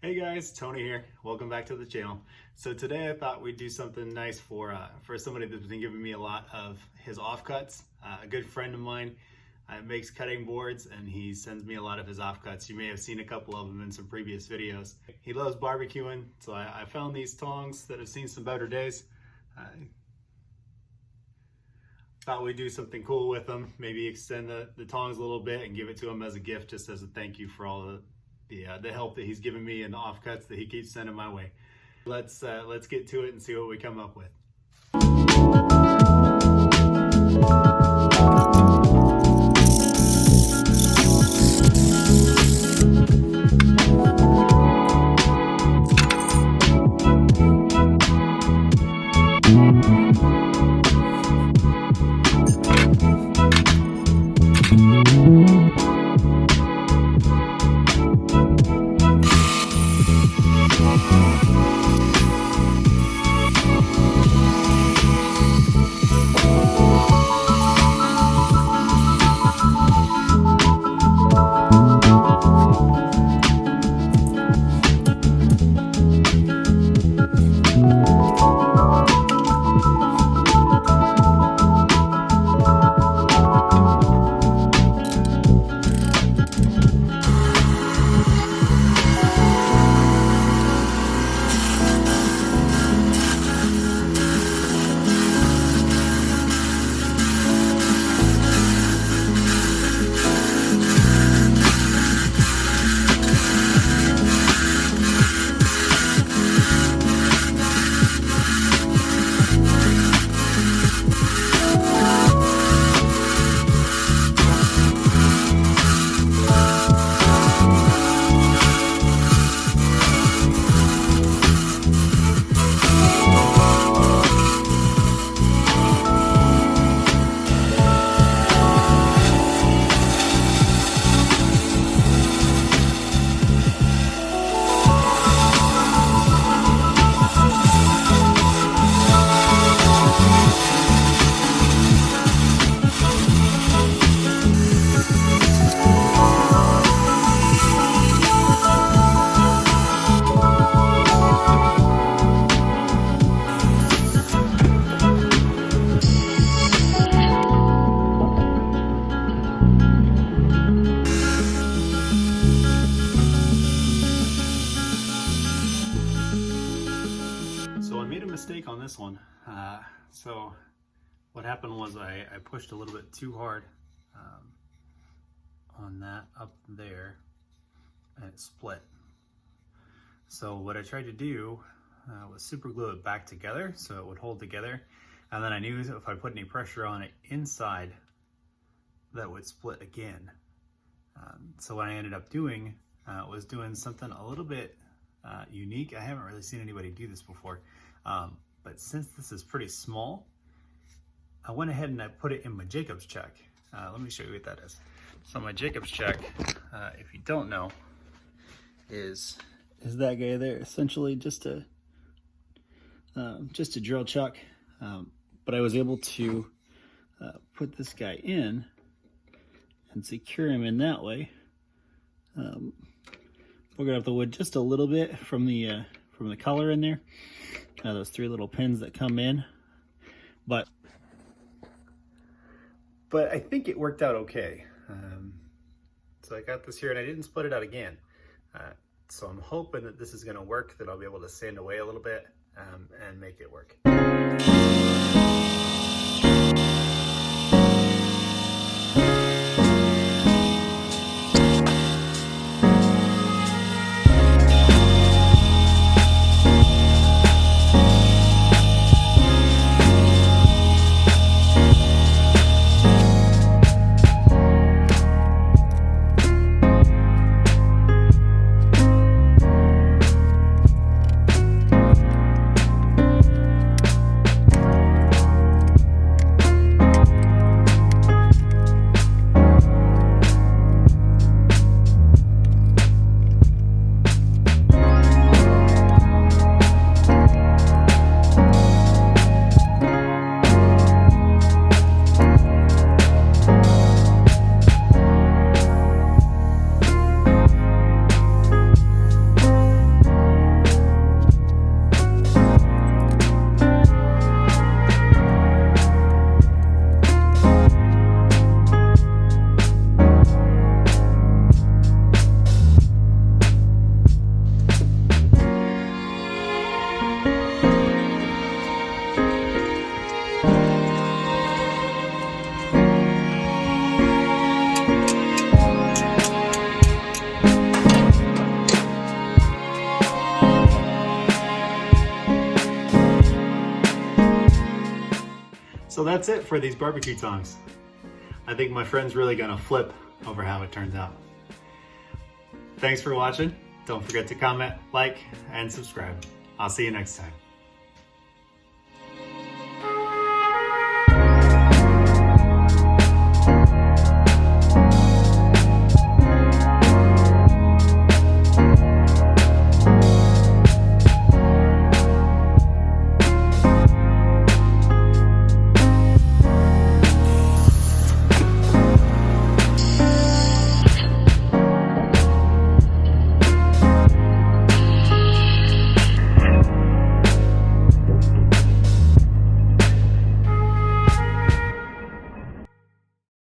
Hey guys, Tony here. Welcome back to the channel. So today I thought we'd do something nice for somebody that's been giving me a lot of his offcuts. A good friend of mine makes cutting boards and he sends me a lot of his offcuts. You may have seen a couple of them in some previous videos. He loves barbecuing, so I found these tongs that have seen some better days. Thought we'd do something cool with them. Maybe extend the tongs a little bit and give it to him as a gift, just as a thank you for all the help that he's given me and the offcuts that he keeps sending my way. Let's get to it and see what we come up with. Mistake on this one. So what happened was I pushed a little bit too hard on that up there and it split. So what I tried to do was super glue it back together so it would hold together, and then I knew if I put any pressure on it inside that would split again. So what I ended up doing was doing something a little bit unique. I haven't really seen anybody do this before. But since this is pretty small, I went ahead and I put it in my Jacob's check. Let me show you what that is. So my Jacob's check, if you don't know, is that guy there. Essentially just a drill chuck. But I was able to put this guy in and secure him in that way. Boogered up the wood just a little bit from the collar in there. Those three little pins that come in, but I think it worked out okay. So I got this here and I didn't split it out again. So I'm hoping that this is going to work, that I'll be able to sand away a little bit and make it work. So that's it for these barbecue tongs. I think my friend's really gonna flip over how it turns out. Thanks for watching. Don't forget to comment, like, and subscribe. I'll see you next time.